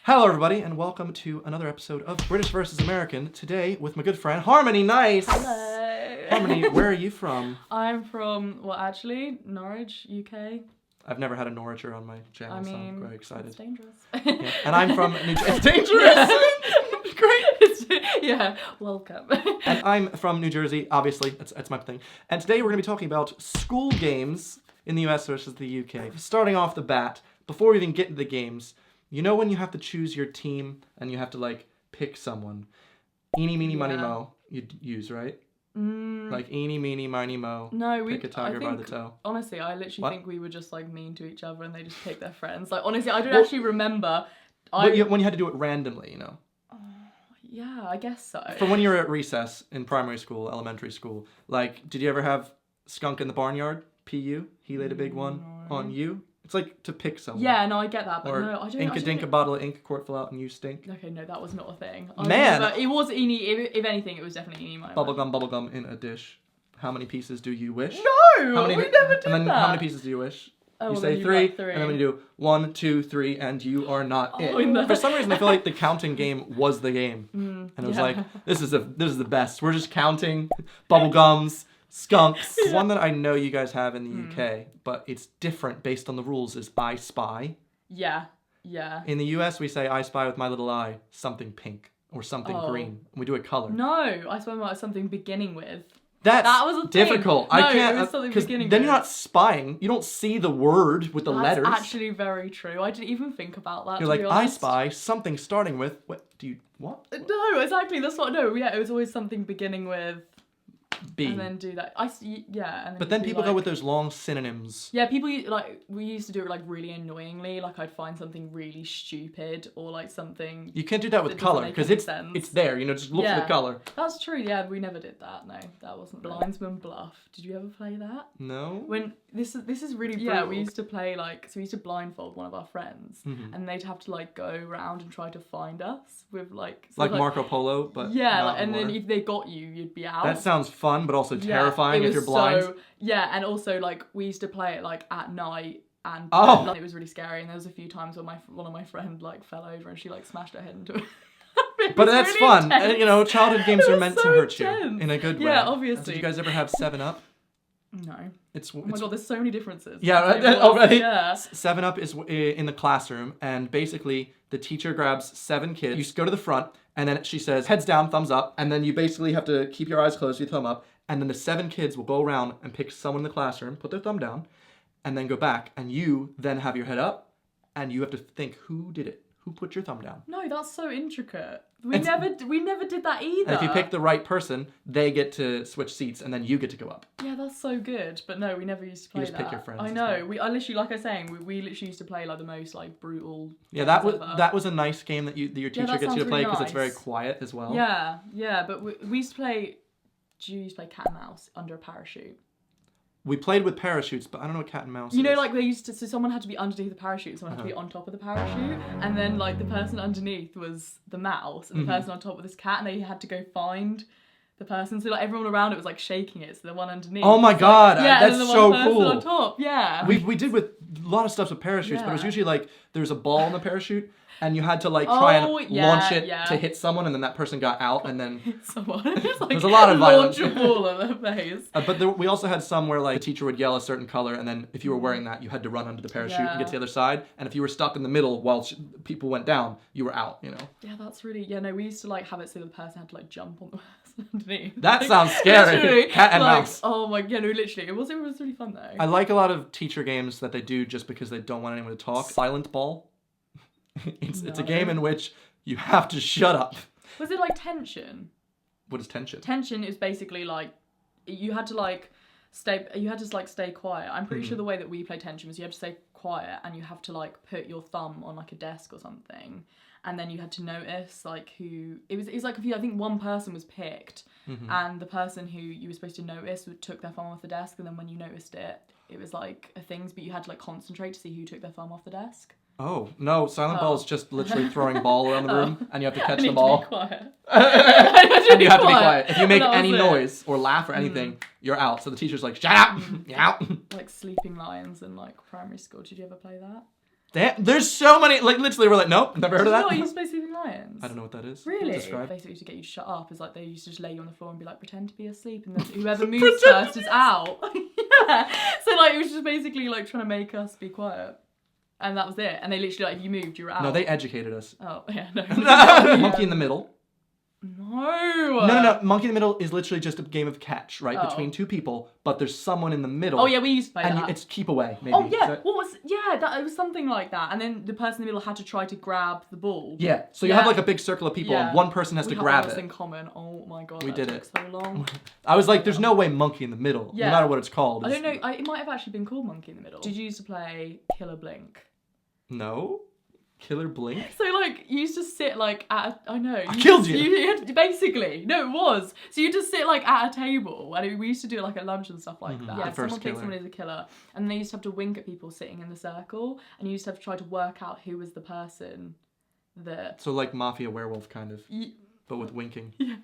Hello everybody and welcome to another episode of British vs. American. Today with my good friend Harmony. Nice! Hello! Harmony, where are you from? I'm from, Norwich, UK. I've never had a Norwicher on my channel, so I'm very excited. It's dangerous. Yeah. And I'm from New Jersey. It's dangerous! Yeah, welcome. And I'm from New Jersey, obviously, that's my thing. And today we're going to be talking about school games in the US versus the UK. Starting off the bat, before we even get into the games, you know when you have to choose your team and you have to, like, pick someone? Eeny, meeny, miny, mo, you'd use, right? Like, eeny, meeny, miny, mo, pick a tiger by the toe. Honestly, I literally think we were just, like, mean to each other and they just picked their friends. Like, honestly, I don't actually remember. When you had to do it randomly, you know? Yeah, I guess so. From when you were at recess in primary school, elementary school, like, did you ever have Skunk in the Barnyard? PU? He laid a big one on you? It's like to pick someone. Yeah, no, I get that, but or no, I don't. Ink a dink a bottle of ink, quart fill out, and you stink. Okay, no, that was not a thing. Man! It was eeny, if anything, it was definitely eeny, miny, Bubblegum in a dish. How many pieces do you wish? No! We never did And then that. how many pieces do you wish? Oh, you well, say then three, got three, and then when you do 1, 2, 3, and you are not it. No. For some reason, I feel like the counting game was the game, and it was like, this is the best. We're just counting bubblegums, skunks. Yeah. One that I know you guys have in the UK, but it's different based on the rules. Is I Spy. Yeah. In the US, we say I spy with my little eye something pink or something green. And we do a color. No, I spy about something beginning with. That was a difficult. Thing. I can't it was something because beginning then with. you're not spying. You don't see the word with the letters. That's actually very true. I didn't even think about that. You're like, I spy something starting with what? No, exactly. That's what. No, yeah, it was always something beginning with B. And then do that. And but then people go with those long synonyms. Yeah, people we used to do it like really annoyingly. Like I'd find something really stupid or like something. You can't do that with color because it's there. You know, just look for the color. That's true. Yeah, we never did that. No, that wasn't. Blindsman Bluff. Did you ever play that? No. When this is really brutal. Yeah, we used to play we used to blindfold one of our friends, and they'd have to like go around and try to find us with like Marco Polo, but and then if they got you, you'd be out. That sounds fun, but also terrifying if you're blind. And also like we used to play it like at night, and it was really scary. And there was a few times where one of my friends like fell over and she like smashed her head into it. But that's really fun. And, you know, childhood games are meant to hurt you in a good way. Yeah, obviously. Did you guys ever have 7-Up? No. Oh my god, there's so many differences. Yeah, already. Yeah. 7-Up is in the classroom, and basically the teacher grabs 7 kids. You go to the front, and then she says, heads down, thumbs up, and then you basically have to keep your eyes closed, your thumb up, and then the 7 kids will go around and pick someone in the classroom, put their thumb down, and then go back, and you then have your head up, and you have to think, who did it? Who put your thumb down? No, that's so intricate. We never did that either. And if you pick the right person, they get to switch seats, and then you get to go up. Yeah, that's so good. But no, we never used to play that. You just pick your friends. I know. I literally, like I was saying, we literally used to play like the most like brutal. Yeah, that was a nice game that your teacher gets you to play because it's very quiet as well. Yeah. But we used to play. Do you used to play cat and mouse under a parachute? We played with parachutes, but I don't know what cat and mouse is. You know, like they used to, so someone had to be underneath the parachute, someone had to be on top of the parachute, and then like the person underneath was the mouse, and the person on top was this cat, and they had to go find the person. So like everyone around it was like shaking it, so the one underneath. Oh my god, that's so cool. On top, yeah. We did with a lot of stuff with parachutes, but it was usually like there's a ball in the parachute, and you had to like try and launch it to hit someone, and then that person got out, and then someone. Like, there's a lot of violence. Launch a ball in their face. But we also had some where like the teacher would yell a certain color, and then if you were wearing that, you had to run under the parachute and get to the other side. And if you were stuck in the middle while people went down, you were out. You know. Yeah, that's really no. We used to like have it so the person had to like jump on the person underneath. That sounds scary. Cat and mouse. Oh my god, no, literally, it was really fun though. I like a lot of teacher games that they do just because they don't want anyone to talk. Silent Ball. It's a game in which you have to shut up. Was it like tension? What is tension? Tension is basically like you had to stay quiet. I'm pretty sure the way that we play tension was you had to stay quiet and you have to like put your thumb on like a desk or something, and then you had to notice like who it was like I think one person was picked, and the person who you were supposed to notice took their thumb off the desk, and then when you noticed it was like a thing, but you had to like concentrate to see who took their thumb off the desk. Oh, no, Silent Ball is just literally throwing ball around the room, and you have to catch the ball. To be quiet. And you have to be quiet. If you make any noise or laugh or anything, you're out. So the teacher's like, shut up! Get out! Like Sleeping Lions in like primary school. Did you ever play that? There's so many, like, literally, we're like, nope, never heard of that. You used to play Sleeping Lions? I don't know what that is. Really? Describe. Basically, to get you to shut up is like they used to just lay you on the floor and be like, pretend to be asleep, and then whoever moves first is out. Yeah. So like it was just basically like trying to make us be quiet, and that was it. And they literally like if you moved, you were out. No, they educated us. Oh yeah, no. Monkey in the Middle. No. Monkey in the Middle is literally just a game of catch, right? Between two people, but there's someone in the middle. Oh yeah, we used to play that. And it's keep away, maybe. Oh yeah, it was something like that. And then the person in the middle had to try to grab the ball. Yeah, so you have like a big circle of people, and one person has to grab it. In common. Oh my god, we did took it so long. I was like, there's no way Monkey in the Middle, no matter what it's called. I don't know. It might have actually been called Monkey in the Middle. Did you used to play Killer Blink? No. Killer Blink? So, like, you used to sit, like, I killed you! You had, basically. No, it was. So you just sit, like, at a table, and we used to do it, like, at lunch and stuff like that. Yeah, someone picked someone as a killer, and they used to have to wink at people sitting in the circle, and you used to have to try to work out who was the person that... So, like, Mafia werewolf, kind of, but with winking. Yeah.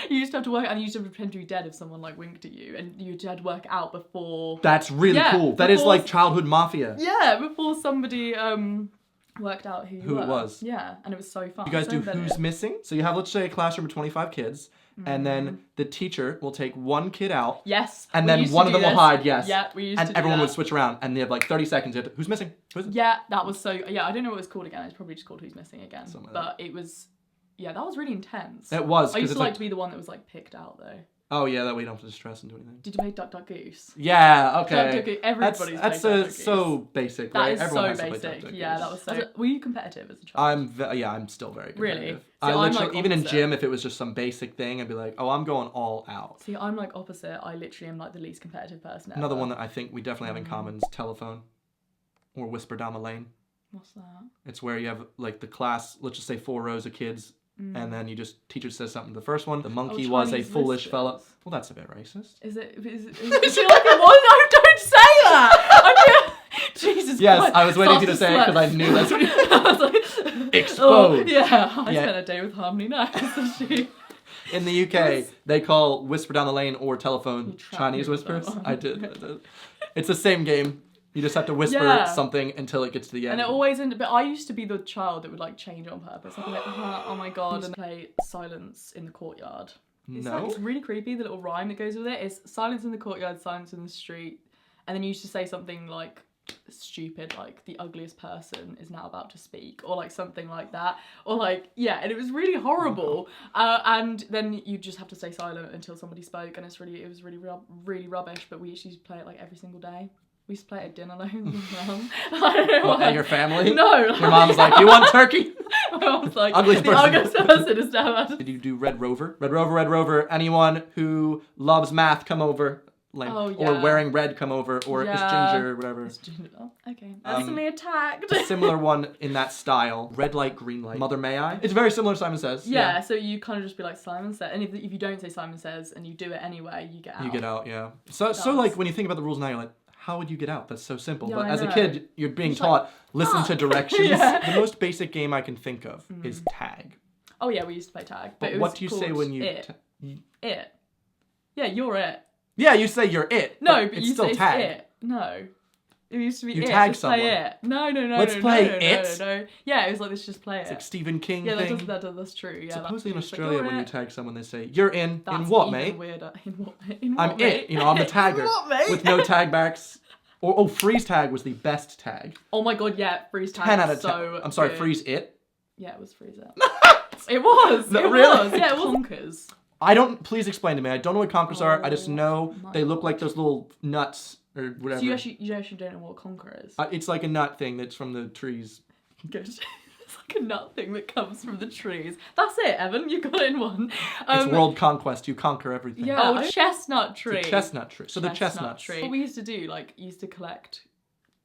You used to have to work, and you used to pretend to be dead if someone, like, winked at you, and you had to work out before... That's really cool. That is, like, childhood Mafia. Yeah, before somebody, worked out who it was. Yeah, and it was so fun. You guys do Who's Missing? So you have, let's say, a classroom of 25 kids, and then the teacher will take one kid out. Yes. And then one of them will hide, yes. Yeah, we used to do that. And everyone would switch around, and they have like 30 seconds. Who's missing? Yeah, that was so... Yeah, I don't know what it was called again. It's probably just called Who's Missing again. But it was... Yeah, that was really intense. It was. I used to like to be the one that was like picked out, though. Oh yeah, that way you don't have to stress and do anything. Did you play Duck Duck Goose? Yeah, okay. Duck Duck Goose. Everybody's played Duck Duck Goose. So basic, right? That is Everyone so has to play basic. Duck Duck Yeah, Goose. that was so... Were you competitive as a child? I'm still very competitive. Really? I I'm literally, like even in opposite. gym, if it was just some basic thing, I'd be like, oh, I'm going all out. See, I'm like opposite. I literally am like the least competitive person ever. Another one that I think we definitely have in common is telephone or whisper down the lane. What's that? It's where you have like the class, let's just say 4 rows of kids, and then teacher says something to the first one. The monkey was a foolish fella. Well, that's a bit racist. Is it like it was? I don't say that! Jesus Yes, Christ. I was waiting for you to say it because I knew that's what you... I was like... Exposed. Oh, yeah, I spent a day with Harmony now. In the UK, they call whisper down the lane or telephone Chinese whispers. I did. It's the same game. You just have to whisper something until it gets to the end. And it always ended... But I used to be the child that would, like, change on purpose. I'd be like, oh my god, and play Silence in the Courtyard. It's really creepy, the little rhyme that goes with it. It's silence in the courtyard, silence in the street. And then you used to say something, like, stupid, like, the ugliest person is now about to speak. Or, like, something like that. Or, like, yeah, and it was really horrible. And then you just have to stay silent until somebody spoke. And it was really rubbish. But we used to play it, like, every single day. We used to play it at dinner loads as well. I don't know why. Your family? No. Your mom's like, you want turkey? My mom's like, ugliest person is now. Did you do Red Rover? Red Rover. Anyone who loves math, come over. Like, or wearing red, come over. Or is ginger, whatever. It's ginger. Oh, okay. Personally attacked. A similar one in that style. Red light, green light. Mother, may I? It's very similar to Simon Says. Yeah, so you kind of just be like, Simon Says. And if you don't say Simon Says and you do it anyway, you get out. You get out, yeah. So like, when you think about the rules now, you're like, how would you get out? That's so simple. Yeah, but as a kid, you're being taught, listen to directions. The most basic game I can think of is tag. Oh yeah, we used to play tag. But what do you say when you... It. Yeah, you're it. Yeah, you say you're it. No, but it's you still say tag. It. No. It used to be you it. tag just someone. Play it. No. Let's play it. No. Yeah, it was like, let's just play it. It's like Stephen King thing. Yeah, that's true. Yeah, supposedly in Australia, when you tag someone, they say, you're in. That's in what, even mate? Weirder. In what, I'm mate? it. You know, I'm the tagger. In what, mate? With no tag backs. Or, freeze tag was the best tag. Oh my god, yeah, freeze tag 10 out of 10. So I'm sorry, good. freeze it? Yeah, it was freeze it. It was. No, it really? was. Yeah, it was. Conkers. Please explain to me. I don't know what conkers are. I just know they look like those little nuts or whatever. So you actually don't know what a conker is? It's like a nut thing that's from the trees. Good. It's like a nut thing that comes from the trees. That's it, Evan. You got it in one. It's World Conquest. You conquer everything. Yeah. Oh, chestnut tree. It's a chestnut tree. So the chestnuts. Tree. What we used to do, used to collect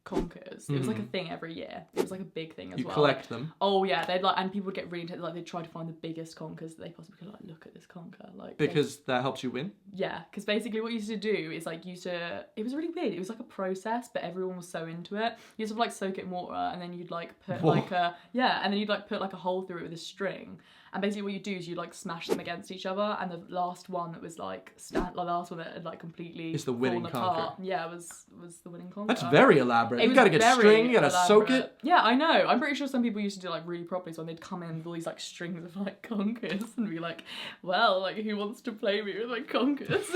conkers. It was like a thing every year. It was like a big thing as well. You collect them. Oh yeah, and people would get really intense. They'd try to find the biggest conkers that they possibly could. Look at this conker. Because that helps you win. Yeah, because basically what you used to do is it was really weird. It was like a process, but everyone was so into it. You used to soak it in water, and then you'd put and then you'd put a hole through it with a string. And basically what you do is you smash them against each other, and the last one that was the last one that had completely is the winning fallen apart. conker. Yeah, was the winning conker. That's very elaborate. elaborate. It You was gotta get very string, you gotta soak elaborate. it. Yeah, I know. I'm pretty sure some people used to do it like really properly, so they'd come in with all these like strings of like Conquest and be like, well, like who wants to play me with like Conquest?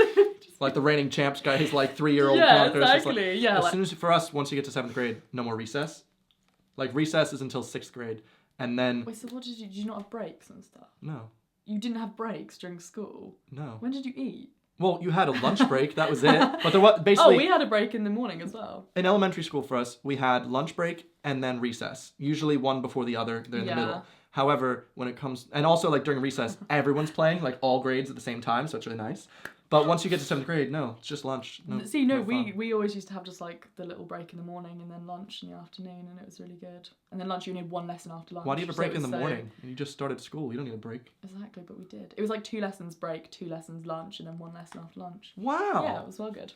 Like the reigning champs guy, his like 3-year-old Yeah, Conquest. exactly. Like, yeah, as like, soon as for us, once you get to 7th grade, no more recess. Like recess is until 6th grade, and then wait. So what did you not have breaks and stuff? no. You didn't have breaks during school. No. When did you eat? Well, you had a lunch break, that was it. But there was basically... Oh, we had a break in the morning as well. In elementary school for us, we had lunch break and then recess. Usually one before the other, they're in the middle. However, when it comes... And also, like, during recess, everyone's playing, like, all grades at the same time, so it's really nice. But once you get to 7th grade, no, it's just lunch. See, no, fun. we always used to have just, like, the little break in the morning and then lunch in the afternoon, and it was really good. And then lunch, you only had one lesson after lunch. Why do you have a break in the morning? You just started school. You don't need a break. Exactly, but we did. It was like 2 lessons break, 2 lessons lunch, and then 1 lesson after lunch. Wow. Yeah, it was well good.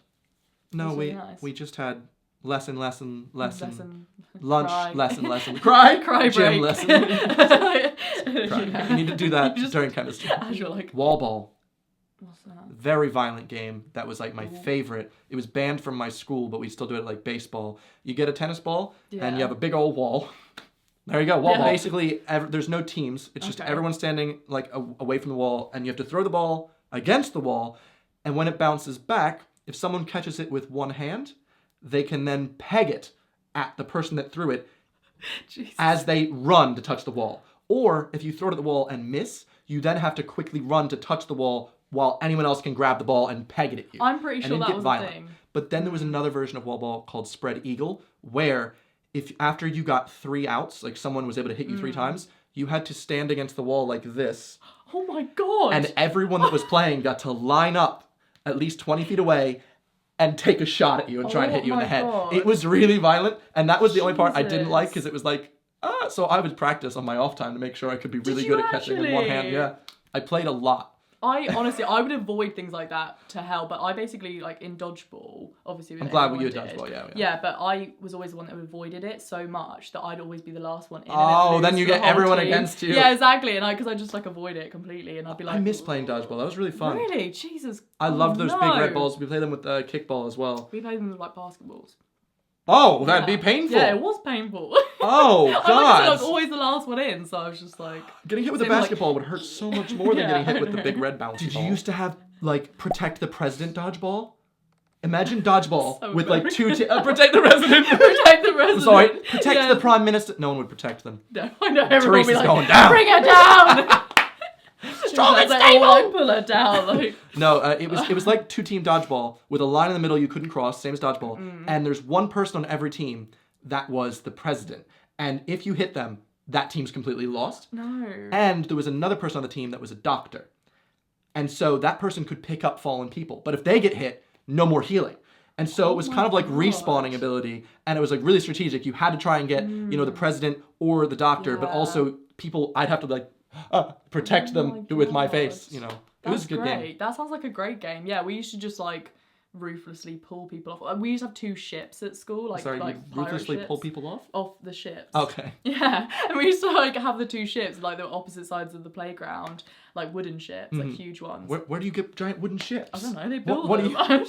No, really nice. we just had lesson, lunch, Cry. lesson, cry, Cry gym break. lesson. Cry. You need to do that during chemistry. As you're like, Wallball. what's that? Very violent game. That was like my favorite. It was banned from my school, but we still do it like baseball. You get a tennis ball, and you have a big old wall. There you go, wall ball. Basically, there's no teams. It's just everyone standing like away from the wall, and you have to throw the ball against the wall, and when it bounces back, if someone catches it with one hand, they can then peg it at the person that threw it as they run to touch the wall. Or if you throw it at the wall and miss, you then have to quickly run to touch the wall while anyone else can grab the ball and peg it at you. I'm pretty sure that was a thing. But then there was another version of wall ball called spread eagle, where if after you got 3 outs, like someone was able to hit you 3 times, you had to stand against the wall like this. Oh my god! And everyone that was playing got to line up at least 20 feet away and take a shot at you and try and hit you in the head. God. It was really violent, and that was the only part I didn't like, because it was like, so I would practice on my off time to make sure I could be really good at catching in one hand. Yeah, I played a lot. I honestly, I would avoid things like that to hell, but I basically, like, in Dodgeball, obviously... I'm glad you had Dodgeball, yeah. Yeah, but I was always the one that avoided it so much that I'd always be the last one in. Oh, then you get everyone against you. Yeah, exactly, and because I just, like, avoid it completely, and I'd be like... I miss playing Dodgeball, that was really fun. Really? Jesus. I loved those big red balls. We played them with kickball as well. We played them with, like, basketballs. Oh, that'd be painful. Yeah, it was painful. Oh, God. I was always the last one in, so I was just like... Getting hit with a basketball would hurt so much more than getting hit with the big red bouncy ball. Did you used to have, like, protect the president dodgeball? Imagine dodgeball so with, like, 2... protect the president. Protect the president. Sorry, protect the prime minister. No one would protect them. No, I know. Everyone would be like, going down. Bring her down! Strong and like, stable! like, pull her down, like... No, it was like 2-team dodgeball with a line in the middle you couldn't cross, same as dodgeball. And there's one person on every team that was the president. And if you hit them, that team's completely lost. No. And there was another person on the team that was a doctor. And so that person could pick up fallen people. But if they get hit, no more healing. And so it was kind of like respawning ability. And it was like really strategic. You had to try and get, the president or the doctor, but also people, I'd have to like protect them with my face, It was a good game. That sounds like a great game. Yeah, we used to just like ruthlessly pull people off. We used to have 2 ships at school, like Sorry, like you ruthlessly pirate pull ships. people off? Off the ships. Okay. Yeah, and we used to like have the 2 ships, like the opposite sides of the playground, like wooden ships, like huge ones. Where do you get giant wooden ships? I don't know. They built what them. do you... I'm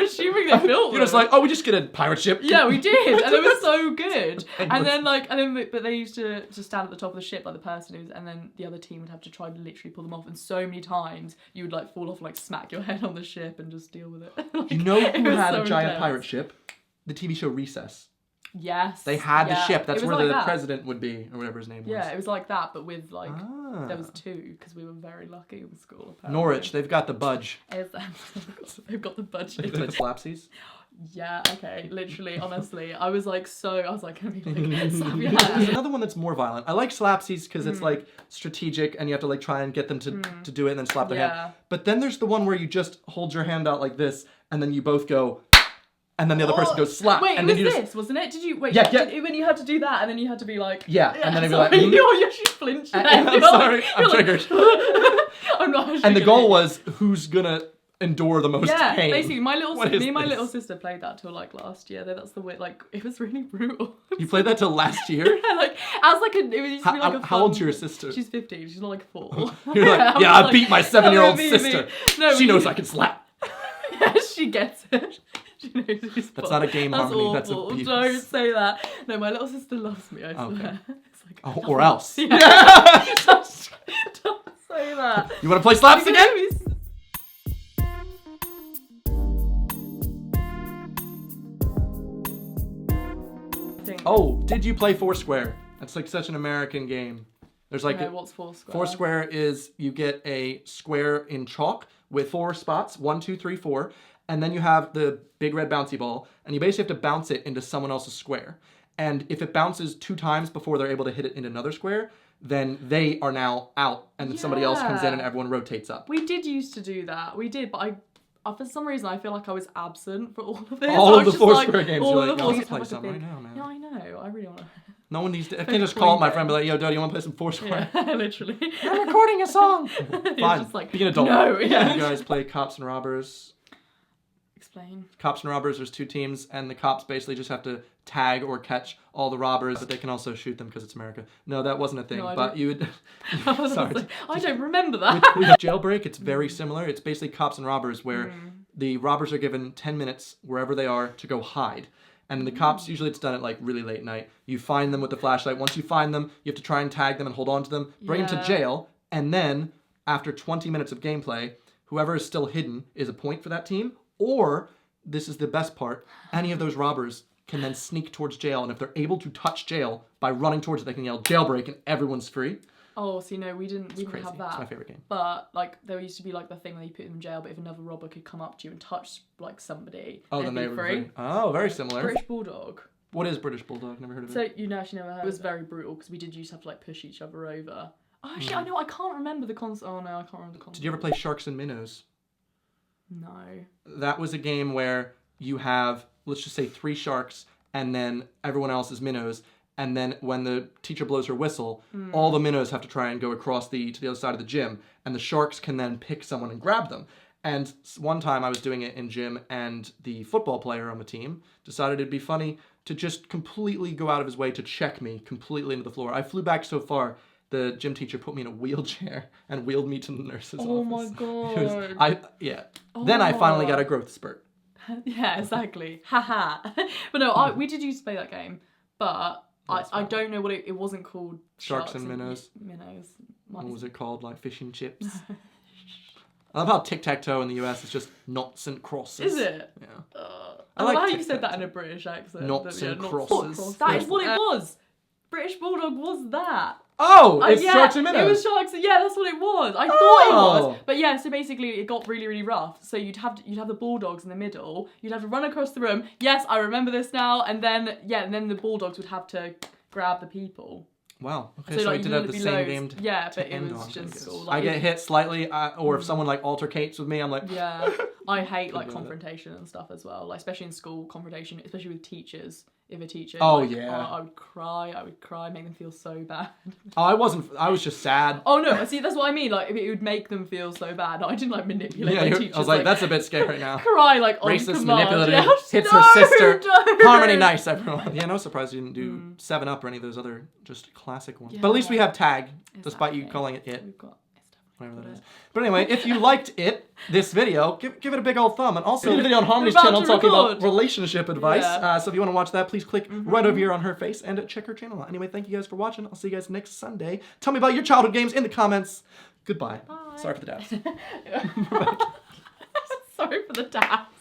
assuming they built them. You're just like, oh, we just get a pirate ship. Yeah, we did, and it was so good. But they used to just stand at the top of the ship, like the person who's, and then the other team would have to try to literally pull them off. And so many times you would like fall off, and, like smack your head on the ship, and just deal with it. Like, you know who had a giant intense. pirate ship? The TV show Recess. Yes. They had the ship. That's where like the president would be, or whatever his name was. Yeah, it was like that, but with like there was 2 because we were very lucky in school. Apparently. Norwich, they've got the budge. They've got the budget. The slapsies. Yeah, okay, literally, honestly, I was like, gonna be like, slap your There's hand. another one that's more violent. I like slapsies because it's like strategic and you have to like try and get them to do it and then slap their hand. But then there's the one where you just hold your hand out like this and then you both go, and then the other person goes slap. Wait, and it then was you this, wasn't it? Did you wait? Yeah. When you had to do that, and then you had to be like, and then I'd be sorry, like, you're actually flinching. I'm sorry, I'm triggered. I'm not. Actually And the goal was who's gonna endure the most pain. Basically, me and my this? little sister played that till like last year. That's the way. Like, it was really brutal. You played that till last year? Yeah, like as like it used to be like a fun... How old's your sister? She's 15. She's not like 4. You're like, yeah, I beat my 7-year-old sister. No, she knows I can slap. Yeah, she gets it. She knows who's That's not a game That's harmony, awful. that's abuse. Don't say that. No, my little sister loves me, I swear. Okay. It's like, Oh, or else. Yeah. Don't say that. You want to play slaps again? Oh, did you play Foursquare? That's like such an American game. There's like Okay, what's Foursquare? Foursquare is you get a square in chalk with 4 spots, 1, 2, 3, 4, and then you have the big red bouncy ball, and you basically have to bounce it into someone else's square. And if it bounces 2 times before they're able to hit it into another square, then they are now out, and then somebody else comes in and everyone rotates up. We did used to do that. We did, but I for some reason I feel like I was absent for all of this. All of the Foursquare games. All You're of the like, Foursquare let's play some right now, man. Yeah, I know. I really want to. No one needs to. I can't just call my friend and be like, yo, Dodie, you want to play some Foursquare? Yeah, literally. I'm recording a song. Fine. Just like, be an adult. No, yeah. You guys play Cops and Robbers. Explain. Cops and Robbers, there's 2 teams, and the cops basically just have to tag or catch all the robbers, but they can also shoot them because it's America. No, that wasn't a thing, No, but you would... Sorry. Like, I don't remember that. With Jailbreak, it's very similar. It's basically Cops and Robbers, where the robbers are given 10 minutes wherever they are to go hide. And the cops, usually it's done at like really late night. You find them with the flashlight. Once you find them, you have to try and tag them and hold on to them, bring them to jail, and then after 20 minutes of gameplay, whoever is still hidden is a point for that team, or, this is the best part, any of those robbers can then sneak towards jail, and if they're able to touch jail by running towards it, they can yell jailbreak and everyone's free. Oh, see, no, we didn't have that. It's my favorite game. But like, there used to be like the thing where you put them in jail, but if another robber could come up to you and touch like somebody, then they be were free. free. Oh, very similar. British Bulldog. What is British Bulldog? Never heard of it. So you actually never heard. It was very brutal because we did used to have to like push each other over. Oh, actually, I know. I can't remember the concept. Oh no, I can't remember the concept. Did you ever play Sharks and Minnows? No. That was a game where you have, let's just say, 3 sharks, and then everyone else is minnows. And then when the teacher blows her whistle, all the minnows have to try and go across to the other side of the gym. And the sharks can then pick someone and grab them. And one time I was doing it in gym, and the football player on the team decided it'd be funny to just completely go out of his way to check me completely into the floor. I flew back so far, the gym teacher put me in a wheelchair and wheeled me to the nurse's office. Oh my god. Then I finally got a growth spurt. Yeah, exactly. Haha. But no, we did used to play that game, but I don't know what it wasn't called. Sharks and Minnows. Minnows. What was it called? Like fish and chips? I love how tic-tac-toe in the US is just noughts and crosses. Is it? Yeah. I like how you said that in a British accent. Noughts and crosses. That is what it was. British Bulldog was that. Oh, it's Sharks and Minnows. It was Sharks. Yeah, that's what it was. I thought it was. But yeah, so basically it got really, really rough. So you'd have the Bulldogs in the middle. You'd have to run across the room. Yes, I remember this now. And then the Bulldogs would have to grab the people. Wow. Okay, so I did have the same game. Yeah, but it was just all like... I get hit slightly, or if someone like altercates with me, I'm like... Yeah. I hate like confrontation and stuff as well. Like especially in school, confrontation, especially with teachers. If a teacher... Oh, like, yeah. I would cry, make them feel so bad. Oh, I was just sad. Oh, no, see, that's what I mean. Like, it would make them feel so bad. I didn't, like, manipulate my teachers. I was like, that's a bit scary now. Cry, like, on racist, command. manipulative, Yeah, hits her sister. No. Harmony nice, everyone. Yeah, no surprise you didn't do 7-Up or any of those other just classic ones. Yeah. But at least we have Tag, despite you calling it. We've got... Whatever that is. But anyway, if you liked this video, give it a big old thumb. And also a video on Harmony's channel talking about relationship advice. Yeah. So if you want to watch that, please click right over here on her face and check her channel out. Anyway, thank you guys for watching. I'll see you guys next Sunday. Tell me about your childhood games in the comments. Goodbye. Bye. Sorry for the dabs. Sorry for the dabs.